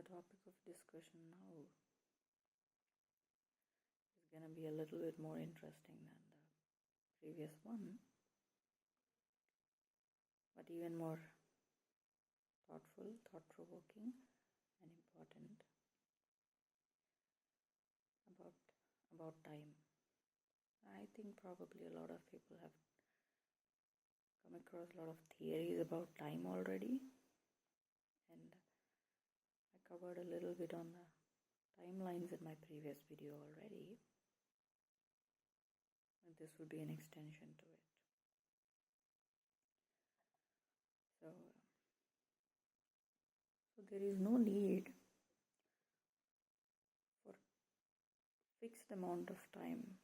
The topic of discussion now is going to be a little bit more interesting than the previous one, but even more thoughtful, thought-provoking, and important about time. I think probably a lot of people have come across a lot of theories about time already, and I covered a little bit on the timelines in my previous video already, and this would be an extension to it. So there is no need for fixed amount of time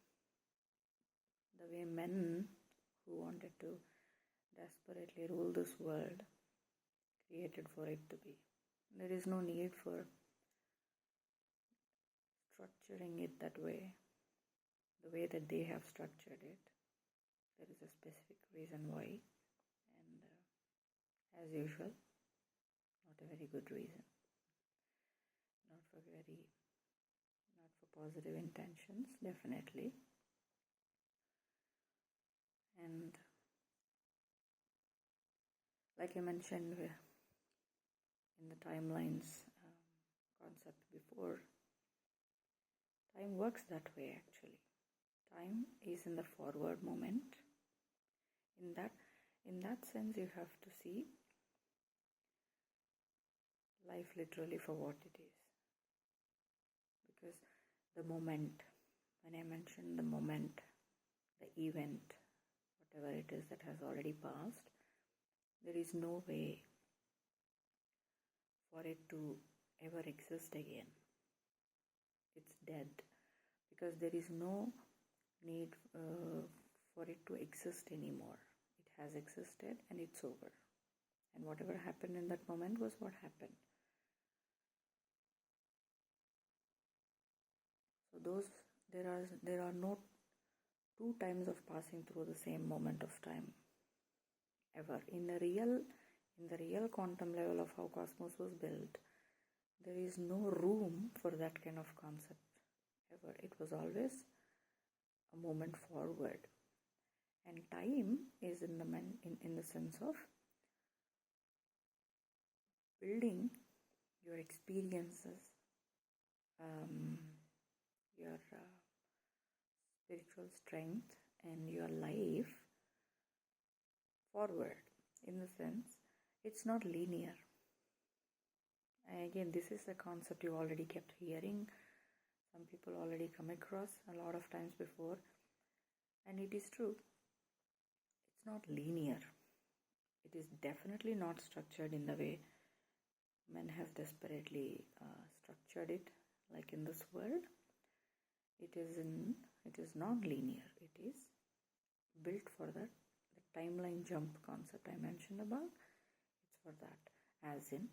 the way men who wanted to desperately rule this world created for it to be. There is no need for structuring it that way, the way that they have structured it. There is a specific reason why, and as usual, not a very good reason, not for positive intentions, definitely. And like I mentioned in the timelines concept before, time works that way actually. Time is in the forward moment. In that sense, you have to see life literally for what it is. Because the moment, when I mentioned the moment, the event, whatever it is that has already passed, there is no way for it to ever exist again. It's dead, because there is no need for it to exist anymore. It has existed and it's over. And whatever happened in that moment was what happened. So there are no two times of passing through the same moment of time ever. In the real quantum level of how cosmos was built, there is no room for that kind of concept ever. It was always a moment forward. And time is in the sense of building your experiences, your spiritual strength, and your life forward. In the sense, it's not linear. And again, this is a concept you already kept hearing. Some people already come across a lot of times before, and it is true. It's not linear. It is definitely not structured in the way men have desperately structured it, like in this world. It is not linear. It is built for the timeline jump concept I mentioned about. It's for that, as in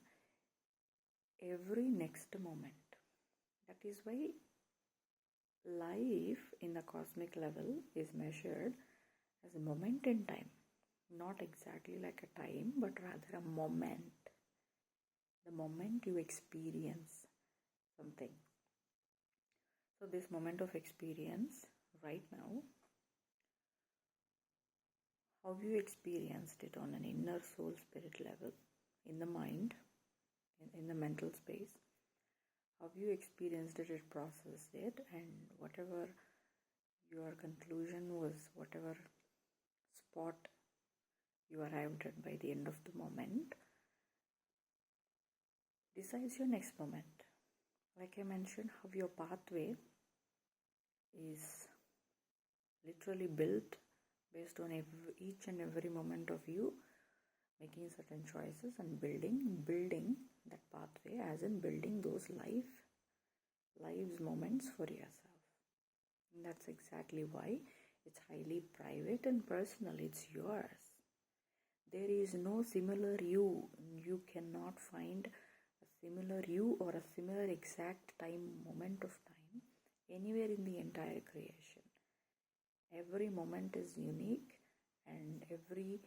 every next moment. That is why life in the cosmic level is measured as a moment in time. Not exactly like a time, but rather a moment. The moment you experience something. So this moment of experience right now, how you experienced it on an inner soul spirit level, in the mind, in the mental space, how you experienced it, processed it, and whatever your conclusion was, whatever spot you arrived at by the end of the moment, decides your next moment. Like I mentioned, how your pathway is literally built based on each and every moment of you making certain choices and building that pathway, as in building those lives moments for yourself. And that's exactly why it's highly private and personal. It's yours. There is no similar you. You cannot find a similar you or a similar exact moment of time anywhere in the entire creation. Every moment is unique, and every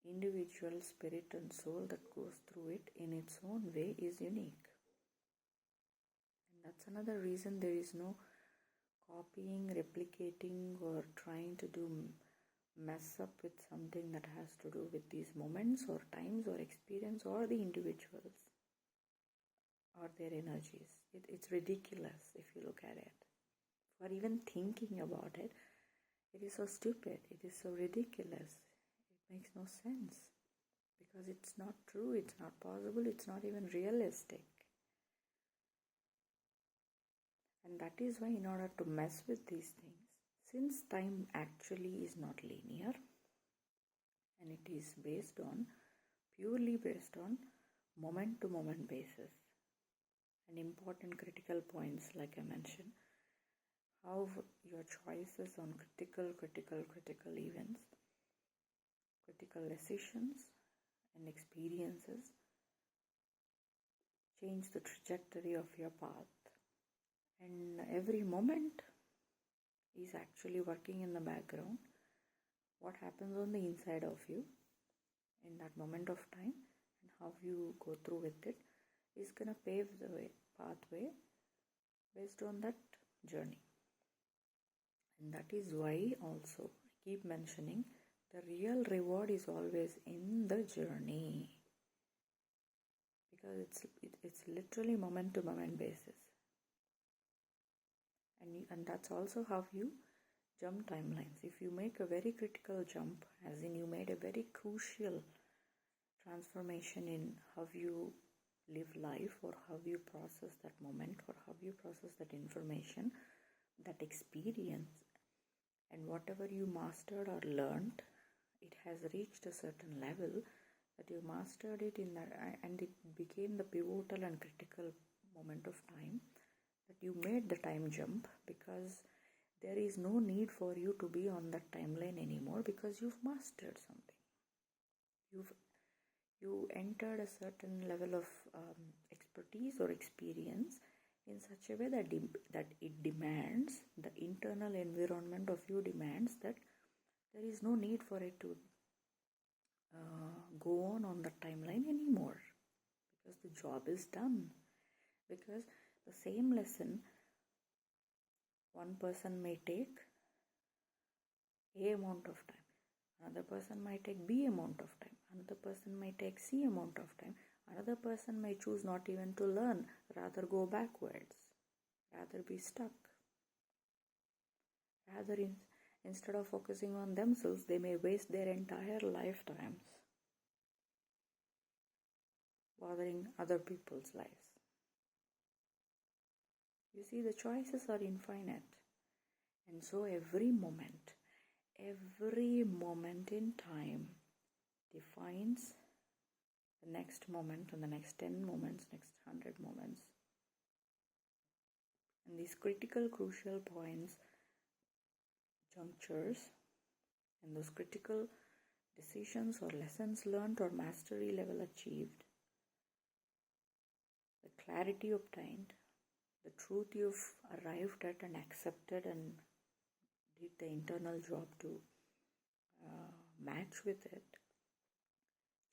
individual spirit and soul that goes through it in its own way is unique. That's another reason there is no copying, replicating, or trying to do mess up with something that has to do with these moments or times or experience or the individuals or their energies. It's ridiculous if you look at it. Or even thinking about it, it is so stupid, it is so ridiculous, it makes no sense because it's not true, it's not possible, it's not even realistic. And that is why, in order to mess with these things, since time actually is not linear and it is purely based on moment to moment basis, and important critical points like I mentioned, how your choices on critical events, critical decisions and experiences change the trajectory of your path. And every moment is actually working in the background. What happens on the inside of you in that moment of time and how you go through with it is gonna pave the pathway based on that journey. And that is why also I keep mentioning the real reward is always in the journey, because it's literally moment to moment basis. And that's also how you jump timelines. If you make a very critical jump, as in you made a very crucial transformation in how you live life or how you process that moment or how you process that information, that experience, and whatever you mastered or learned, it has reached a certain level that you mastered it in that, and it became the pivotal and critical moment of time that you made the time jump, because there is no need for you to be on that timeline anymore because you've mastered something. You entered a certain level of expertise or experience in such a way that it demands, the internal environment of you demands that there is no need for it to go on the timeline anymore, because the job is done. Because the same lesson one person may take A amount of time, another person might take B amount of time, another person might take C amount of time, another person may choose not even to learn, rather go backwards, rather be stuck. Rather, instead of focusing on themselves, they may waste their entire lifetimes bothering other people's lives. You see, the choices are infinite, and so every moment in time defines the next moment and the next 10 moments, next 100 moments. And these critical, crucial points, junctures, and those critical decisions or lessons learned or mastery level achieved, the clarity obtained, the truth you've arrived at and accepted and did the internal job to match with it,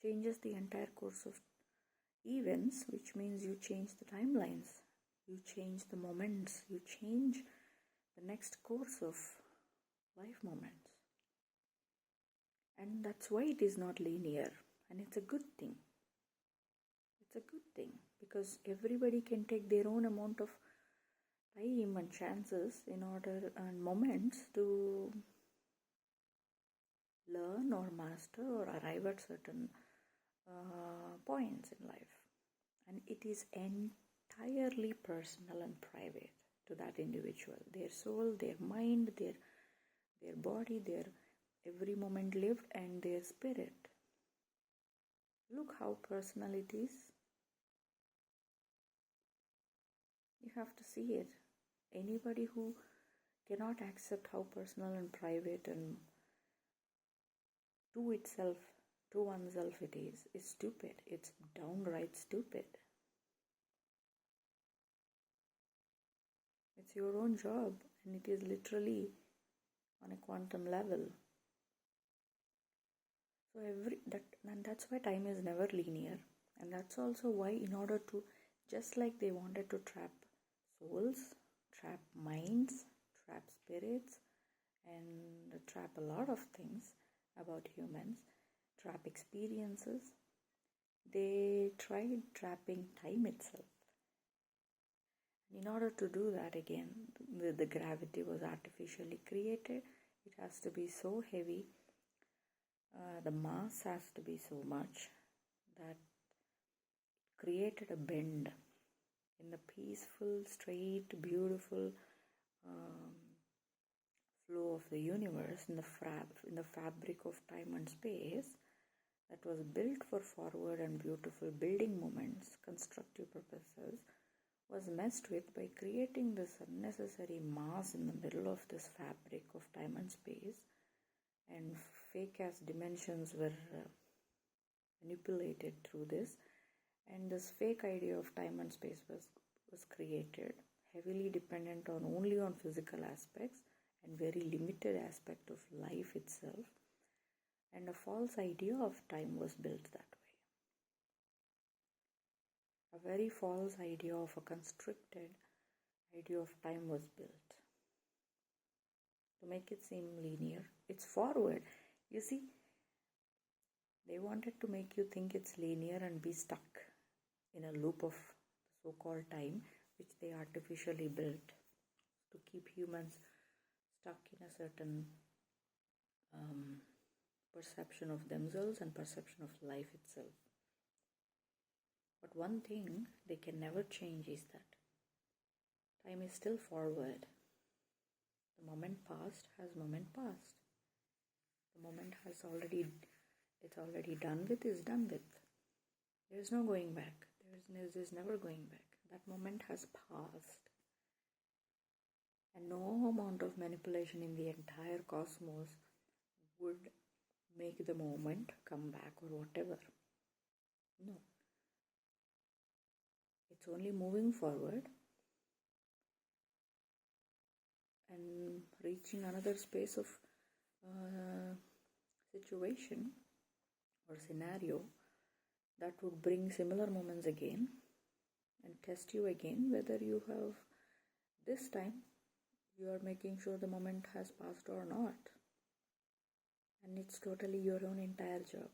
changes the entire course of events, which means you change the timelines, you change the moments, you change the next course of life moments. And that's why it is not linear, and it's a good thing. It's a good thing because everybody can take their own amount of time and chances in order and moments to learn or master or arrive at certain points in life. And it is entirely personal and private to that individual, their soul, their mind, their body, their every moment lived, and their spirit. Look how personal it is. You have to see it. Anybody who cannot accept how personal and private and to oneself it is stupid. It's downright stupid. It's your own job, and it is literally on a quantum level. So that's why time is never linear, and that's also why, in order to, just like they wanted to trap souls, trap minds, trap spirits, and trap a lot of things about humans, trap experiences. They tried trapping time itself. In order to do that, again, the gravity was artificially created. It has to be so heavy, the mass has to be so much that it created a bend in the peaceful, straight, beautiful flow of the universe, in the fabric of time and space, that was built for forward and beautiful building moments, constructive purposes, was messed with by creating this unnecessary mass in the middle of this fabric of time and space, and fake as dimensions were manipulated through this, and this fake idea of time and space was created, heavily dependent on only on physical aspects and very limited aspect of life itself, and a false idea of time was built that way. A very false idea of a constricted idea of time was built to make it seem linear. It's forward. You see, they wanted to make you think it's linear and be stuck in a loop of so-called time, which they artificially built to keep humans stuck in a certain perception of themselves and perception of life itself. But one thing they can never change is that time is still forward. The moment past has moment past. The moment it's already done with is done with. There is no going back. There's never going back. That moment has passed. And no amount of manipulation in the entire cosmos would make the moment come back or whatever. No. It's only moving forward and reaching another space of situation or scenario that would bring similar moments again and test you again whether you have, this time you are making sure the moment has passed or not. And it's totally your own entire job.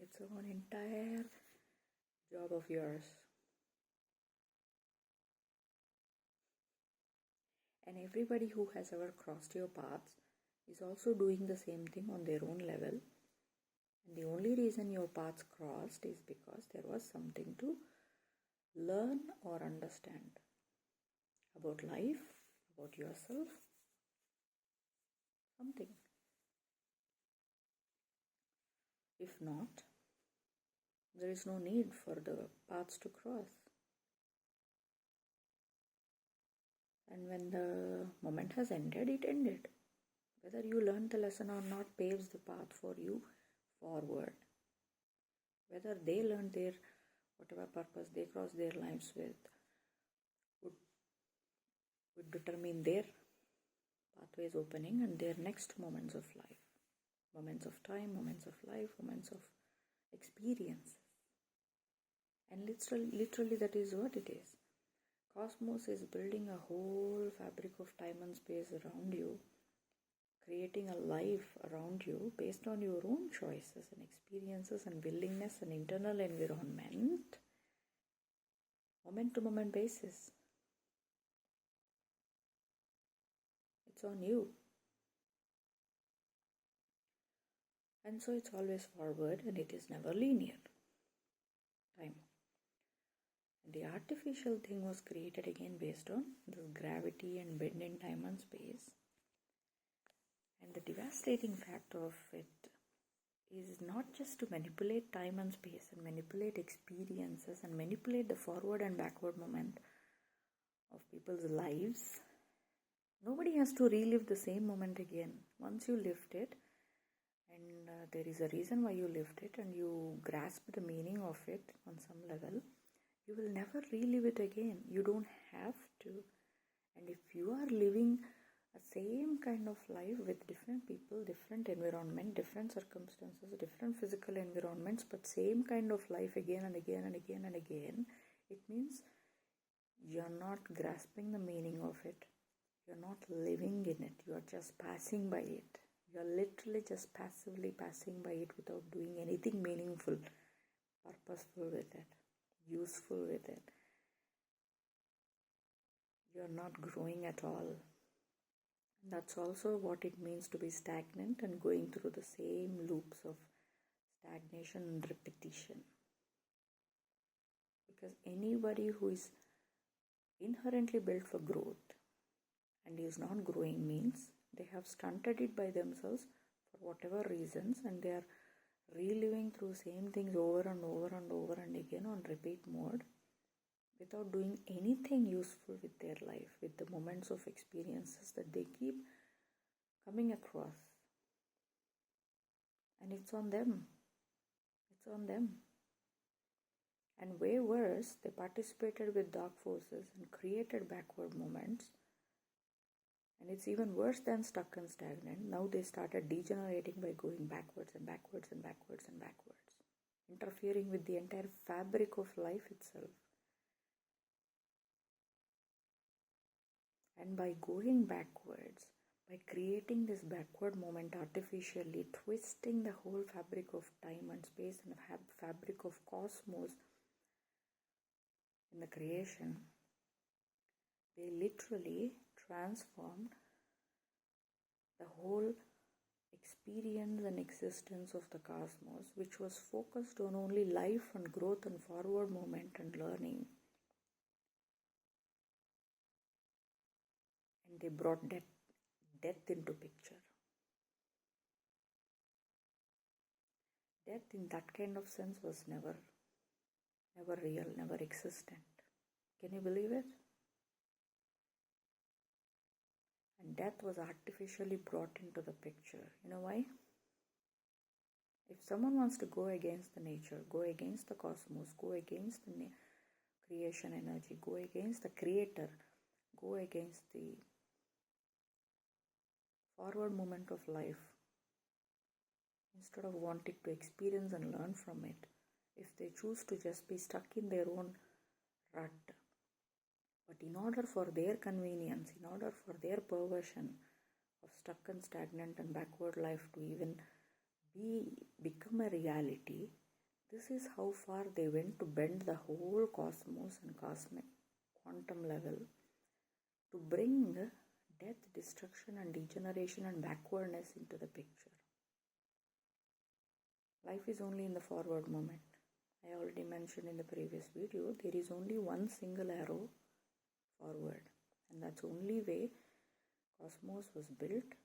It's an entire job of yours. And everybody who has ever crossed your paths is also doing the same thing on their own level. And the only reason your paths crossed is because there was something to learn or understand about life, about yourself, something. If not, there is no need for the paths to cross. And when the moment has ended, it ended. Whether you learned the lesson or not paves the path for you forward. Whether they learned their whatever purpose they crossed their lives with would determine their pathways opening and their next moments of life. Moments of time, moments of life, moments of experience. And literally that is what it is. Cosmos is building a whole fabric of time and space around you, creating a life around you based on your own choices and experiences and willingness and internal environment, moment to moment basis. It's on you. And so it's always forward and it is never linear. Time. And the artificial thing was created again based on this gravity and bend in time and space. And the devastating fact of it is not just to manipulate time and space and manipulate experiences and manipulate the forward and backward moment of people's lives. Nobody has to relive the same moment again. Once you lived it, and there is a reason why you lived it, and you grasp the meaning of it on some level, you will never relive it again. You don't have to. And if you are living a same kind of life with different people, different environment, different circumstances, different physical environments, but same kind of life again and again and again and again, it means You're not grasping the meaning of it. You're not living in it. You're just passing by it. You're literally just passively passing by it without doing anything meaningful, purposeful with it, useful with it. You're not growing at all. That's also what it means to be stagnant and going through the same loops of stagnation and repetition. Because anybody who is inherently built for growth and is not growing means they have stunted it by themselves for whatever reasons, and they are reliving through same things over and over and over and again on repeat mode without doing anything useful with their life, with the moments of experiences that they keep coming across. And it's on them. It's on them. And way worse, they participated with dark forces and created backward moments. And it's even worse than stuck and stagnant. Now they started degenerating by going backwards and backwards and backwards and backwards, interfering with the entire fabric of life itself. And by going backwards, by creating this backward moment artificially, twisting the whole fabric of time and space and fabric of cosmos in the creation, they literally transformed the whole experience and existence of the cosmos, which was focused on only life and growth and forward movement and learning. And they brought death into picture. Death in that kind of sense was never real, never existent. Can you believe it? And death was artificially brought into the picture. You know why? If someone wants to go against the nature, go against the cosmos, go against the creation energy, go against the creator, go against the forward movement of life, instead of wanting to experience and learn from it, if they choose to just be stuck in their own rut, but in order for their convenience, in order for their perversion of stuck and stagnant and backward life to even become a reality, this is how far they went to bend the whole cosmos and cosmic quantum level to bring death, destruction and degeneration and backwardness into the picture. Life is only in the forward moment. I already mentioned in the previous video, there is only one single arrow forward, and that's only way cosmos was built,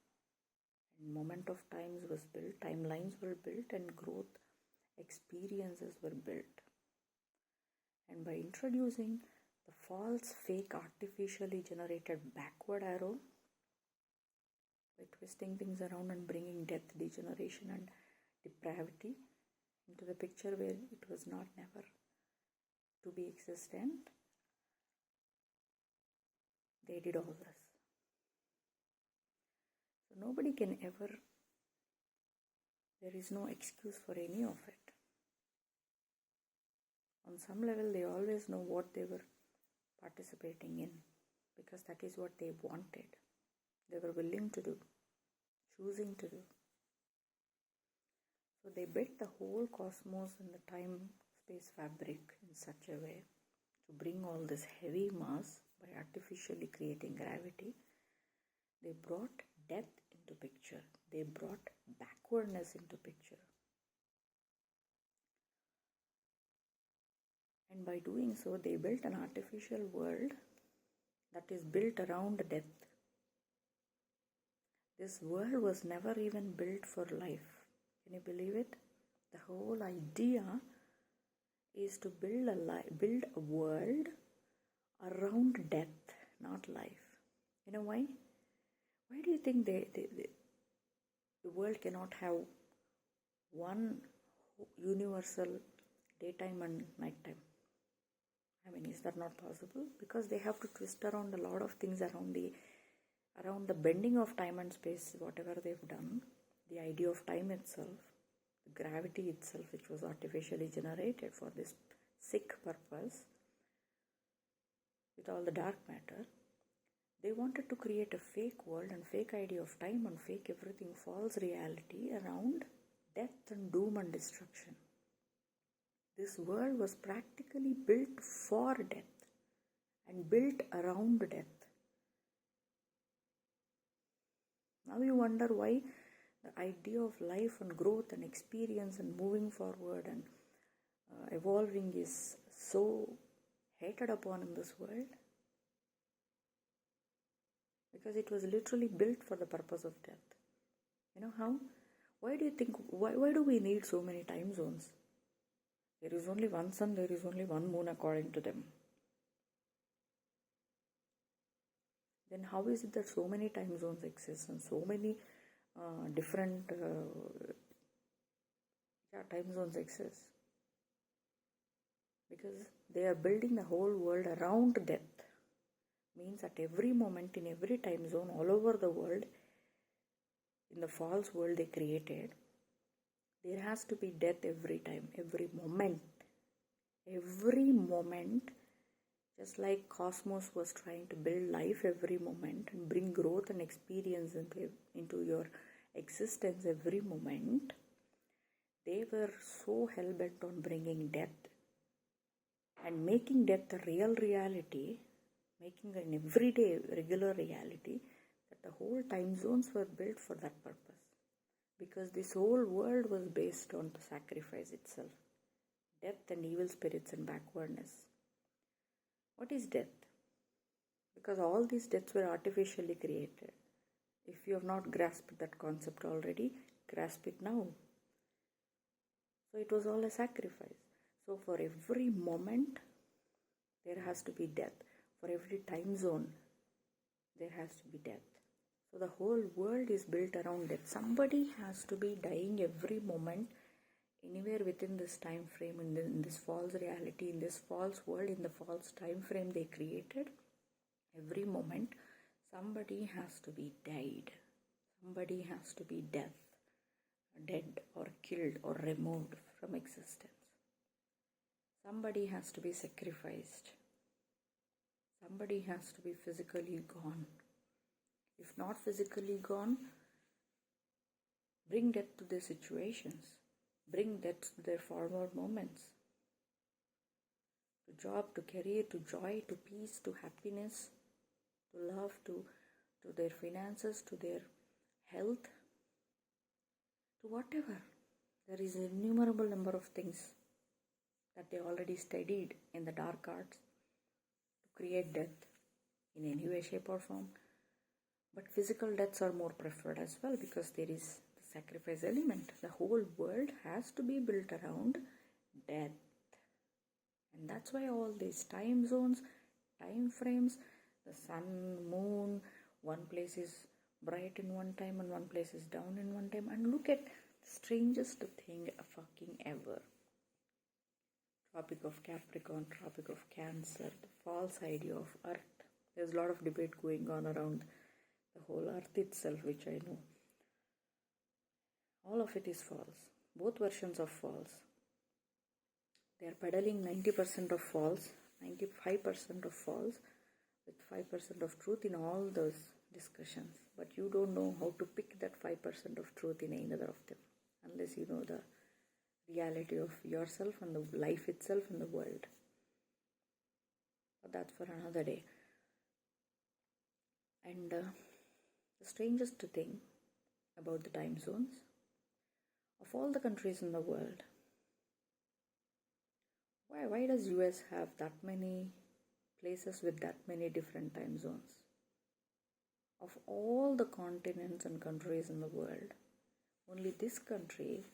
and moment of times was built, timelines were built, and growth experiences were built. And by introducing the false, fake, artificially generated backward arrow, by twisting things around and bringing death, degeneration and depravity into the picture where it was not never to be existent, they did all this. So nobody can ever, there is no excuse for any of it. On some level, they always know what they were participating in, because that is what they wanted. They were willing to do, choosing to do. So they built the whole cosmos and the time-space fabric in such a way to bring all this heavy mass by artificially creating gravity. They brought death into picture. They brought backwardness into picture. And by doing so, they built an artificial world that is built around death. This world was never even built for life. Can you believe it? The whole idea is to build a world around death, not life. You know why? Why do you think the world cannot have one universal daytime and nighttime? I mean, is that not possible? Because they have to twist around a lot of things around the bending of time and space, whatever they've done, the idea of time itself, the gravity itself, which was artificially generated for this sick purpose. with all the dark matter. They wanted to create a fake world and fake idea of time and fake everything, false reality around death and doom and destruction. This world was practically built for death and built around death. Now you wonder why the idea of life and growth and experience and moving forward and evolving is so hated upon in this world. Because it was literally built for the purpose of death. You know how? Why do you think, why do we need so many time zones? There is only one sun, there is only one moon according to them. Then how is it that so many time zones exist and so many different time zones exist? Because they are building the whole world around death. Means at every moment, in every time zone, all over the world, in the false world they created, there has to be death every time, every moment. Every moment, just like Cosmos was trying to build life every moment and bring growth and experience into your existence every moment, they were so hell-bent on bringing death and making death a real reality, making an everyday regular reality, that the whole time zones were built for that purpose. Because this whole world was based on the sacrifice itself. Death and evil spirits and backwardness. What is death? Because all these deaths were artificially created. If you have not grasped that concept already, grasp it now. So it was all a sacrifice. So for every moment, there has to be death. For every time zone, there has to be death. So the whole world is built around death. Somebody has to be dying every moment, anywhere within this time frame, in this false reality, in this false world, in the false time frame they created. Every moment, somebody has to be died. Somebody has to be dead or killed or removed from existence. Somebody has to be sacrificed. Somebody has to be physically gone. If not physically gone, bring death to their situations. Bring death to their forward moments. To job, to career, to joy, to peace, to happiness, to love, to their finances, to their health, to whatever. There is an innumerable number of things that they already studied in the dark arts to create death in any way, shape or form. But physical deaths are more preferred as well, because there is the sacrifice element. The whole world has to be built around death. And that's why all these time zones, time frames, the sun, moon, one place is bright in one time and one place is down in one time. And look at the strangest thing fucking ever. Tropic of Capricorn, Tropic of Cancer, the false idea of Earth. There's a lot of debate going on around the whole Earth itself, which I know. All of it is false. Both versions of false. They are peddling 90% of false, 95% of false, with 5% of truth in all those discussions. But you don't know how to pick that 5% of truth in either of them, unless you know the reality of yourself and the life itself and the world. But that's for another day. And the strangest thing about the time zones, of all the countries in the world, why does US have that many places with that many different time zones? Of all the continents and countries in the world, only this country,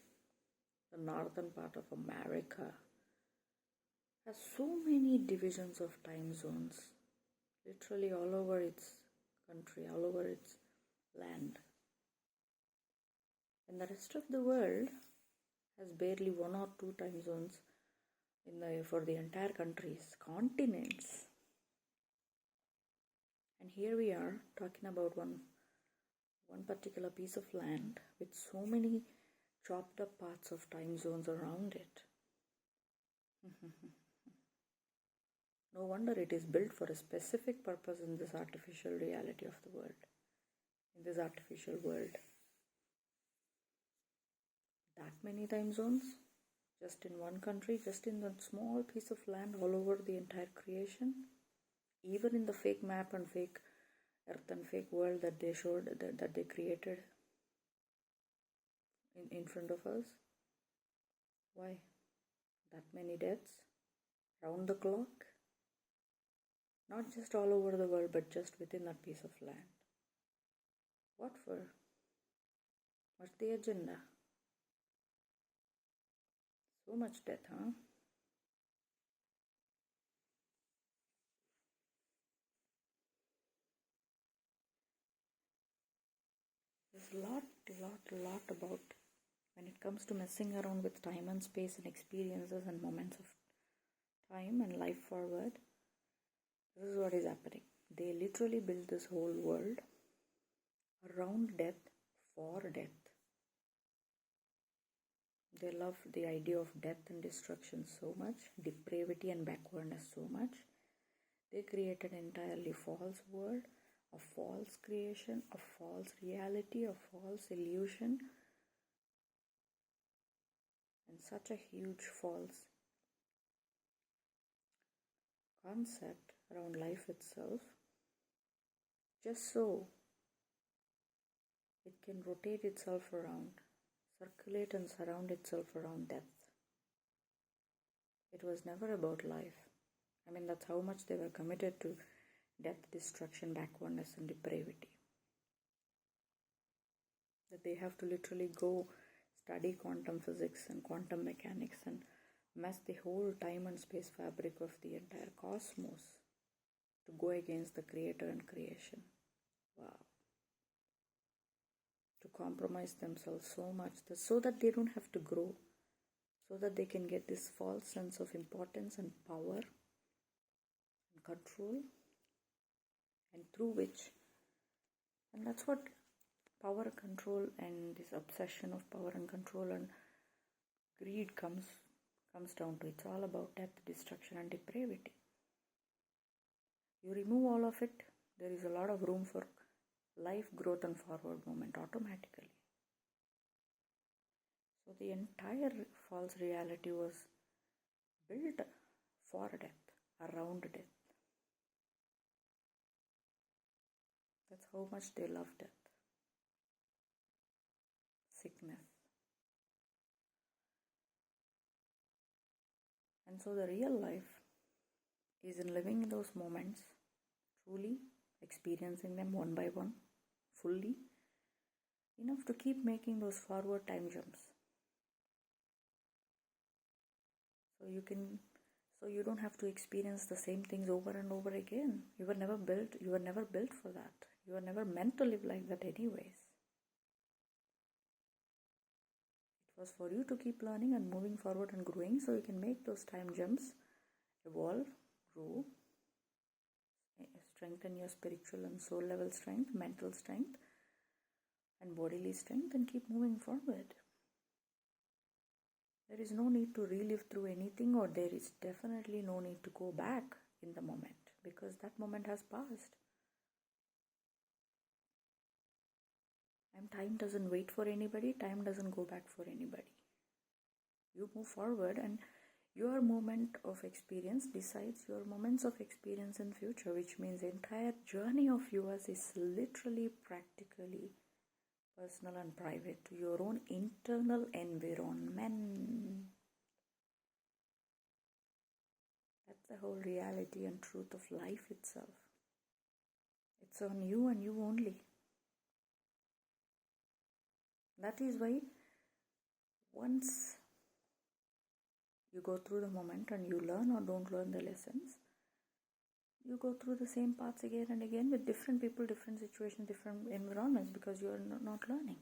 the northern part of America, has so many divisions of time zones, literally all over its country, all over its land. And the rest of the world has barely 1 or 2 time zones for the entire countries, continents. And here we are talking about one particular piece of land with so many chopped up parts of time zones around it. No wonder it is built for a specific purpose in this artificial reality of the world, in this artificial world. That many time zones, just in one country, just in that small piece of land all over the entire creation, even in the fake map and fake earth and fake world that they showed, that they created in front of us. Why? That many deaths? Round the clock? Not just all over the world, but just within that piece of land. What for? What's the agenda? So much death, huh? There's a lot about when it comes to messing around with time and space and experiences and moments of time and life forward. This is what is happening. They literally built this whole world around death, for death. They love the idea of death and destruction so much, depravity and backwardness so much. They created an entirely false world, a false creation, a false reality, a false illusion, and such a huge false concept around life itself, just so it can rotate itself around, circulate and surround itself around death. It was never about life. I mean, that's how much they were committed to death, destruction, backwardness, and depravity. That they have to literally go study quantum physics and quantum mechanics and mess the whole time and space fabric of the entire cosmos to go against the creator and creation. Wow. To compromise themselves so much so that they don't have to grow, so that they can get this false sense of importance and power and control, and through which, and that's what power, control, and this obsession of power and control and greed comes down to. It's all about death, destruction, and depravity. You remove all of it, there is a lot of room for life, growth, and forward movement automatically. So the entire false reality was built for death, around death. That's how much they love death, sickness. And so the real life is in living in those moments, truly experiencing them one by one, fully, enough to keep making those forward time jumps. So you don't have to experience the same things over and over again. You were never built for that. You were never meant to live like that anyways. It was for you to keep learning and moving forward and growing so you can make those time jumps, evolve, grow, strengthen your spiritual and soul level strength, mental strength, and bodily strength, and keep moving forward. There is no need to relive through anything, or there is definitely no need to go back in the moment, because that moment has passed. And time doesn't wait for anybody, time doesn't go back for anybody. You move forward, and your moment of experience decides your moments of experience in future, which means the entire journey of yours is literally, practically personal and private to your own internal environment. That's the whole reality and truth of life itself. It's on you and you only. That is why once you go through the moment and you learn or don't learn the lessons, you go through the same paths again and again with different people, different situations, different environments, because you are not learning.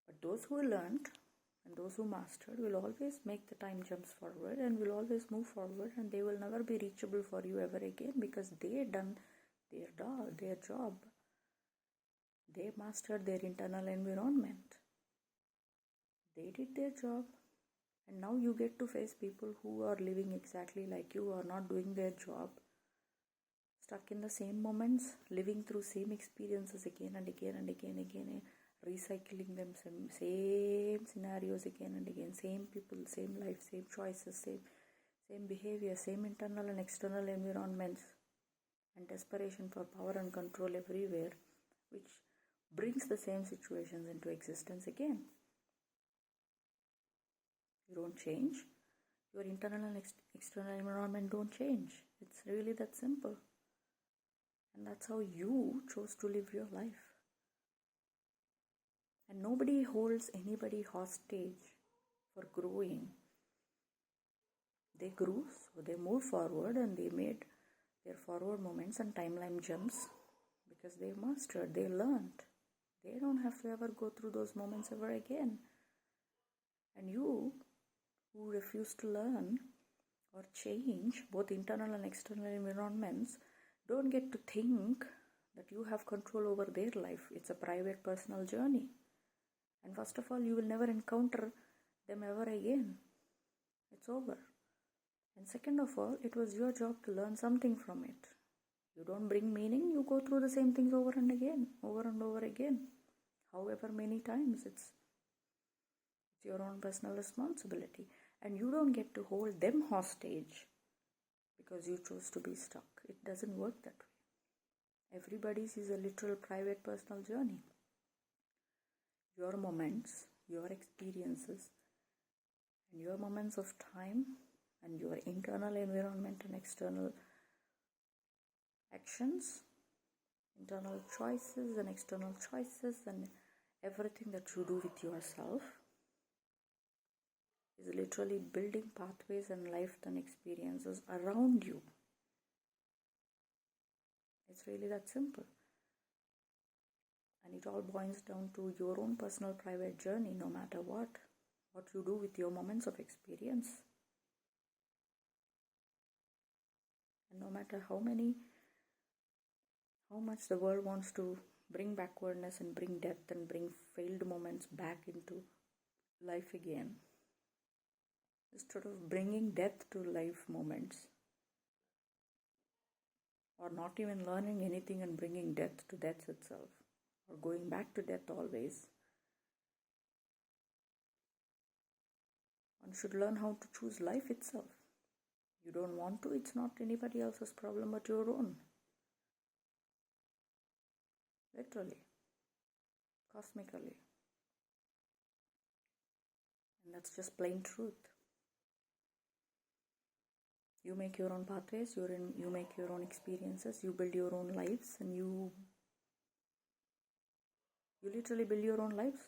But those who learned and those who mastered will always make the time jumps forward and will always move forward, and they will never be reachable for you ever again, because they done their job. They mastered their internal environment. They did their job, And now you get to face people who are living exactly like you, are not doing their job, stuck in the same moments, living through same experiences again and again and again, recycling them, same scenarios again and again, same people, same life, same choices, same behavior, same internal and external environments, and desperation for power and control everywhere, which brings the same situations into existence again. You don't change. Your internal and external environment don't change. It's really that simple. And that's how you chose to live your life. And nobody holds anybody hostage for growing. They grew, so they moved forward and they made their forward moments and timeline jumps because they mastered, they learned. They don't have to ever go through those moments ever again. And you, who refuse to learn or change both internal and external environments, don't get to think that you have control over their life. It's a private, personal journey. And first of all, you will never encounter them ever again. It's over. And second of all, it was your job to learn something from it. You don't bring meaning, you go through the same things over and over again. However many times, it's your own personal responsibility. And you don't get to hold them hostage because you chose to be stuck. It doesn't work that way. Everybody's is a literal private personal journey. Your moments, your experiences, and your moments of time, and your internal environment and external actions, internal choices and external choices, and everything that you do with yourself is literally building pathways and lifetime experiences around you. It's really that simple. And it all boils down to your own personal private journey, no matter what you do with your moments of experience. And no matter how much the world wants to bring backwardness and bring death and bring failed moments back into life again, instead of bringing death to life moments, or not even learning anything and bringing death to death itself, or going back to death always, one should learn how to choose life itself. You don't want to, it's not anybody else's problem but your own. Literally, cosmically. And that's just plain truth. You make your own pathways, you make your own experiences, you build your own lives, and you literally build your own lives.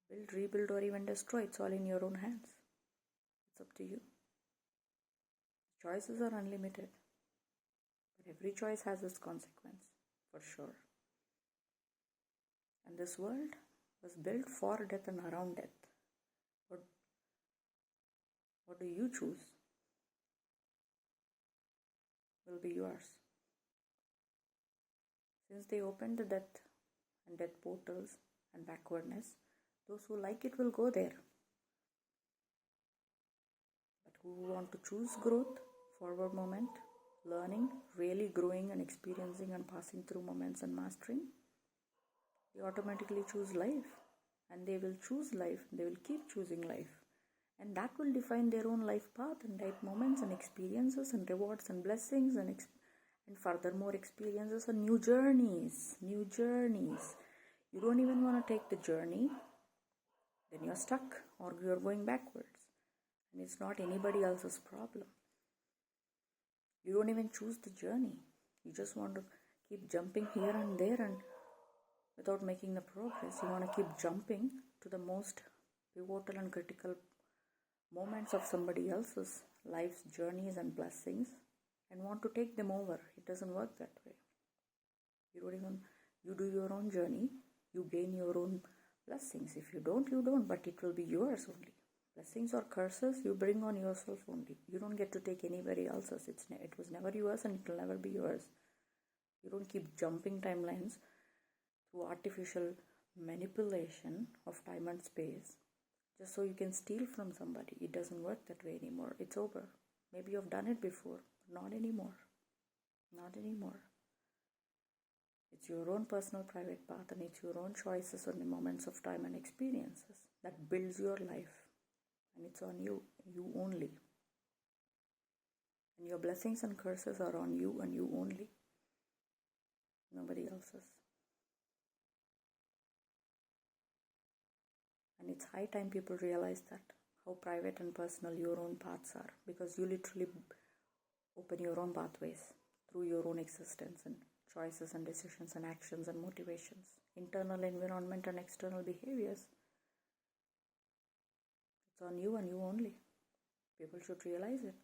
Build, rebuild, or even destroy, it's all in your own hands. It's up to you. Choices are unlimited, but every choice has its consequence, for sure. And this world was built for death and around death. What do you choose will be yours. Since they opened the death and death portals and backwardness, those who like it will go there. But who want to choose growth, forward moment, learning, really growing and experiencing and passing through moments and mastering, they automatically choose life. And they will choose life. They will keep choosing life. And that will define their own life path and life moments and experiences and rewards and blessings and furthermore experiences and new journeys. You don't even want to take the journey, then you're stuck or you're going backwards. And it's not anybody else's problem. You don't even choose the journey. You just want to keep jumping here and there and without making the progress. You want to keep jumping to the most pivotal and critical moments of somebody else's life's journeys and blessings and want to take them over. It doesn't work that way. You do your own journey, you gain your own blessings. If you don't, you don't, but it will be yours only. Blessings or curses you bring on yourself only. You don't get to take anybody else's. It was never yours and it will never be yours. You don't keep jumping timelines through artificial manipulation of time and space just so you can steal from somebody. It doesn't work that way anymore. It's over. Maybe you've done it before, but not anymore. Not anymore. It's your own personal private path, and it's your own choices on the moments of time and experiences that builds your life. And it's on you only. And your blessings and curses are on you and you only. Nobody else's. And it's high time people realize that, how private and personal your own paths are, because you literally open your own pathways through your own existence and choices and decisions and actions and motivations, internal environment and external behaviors. It's on you and you only. People should realize it.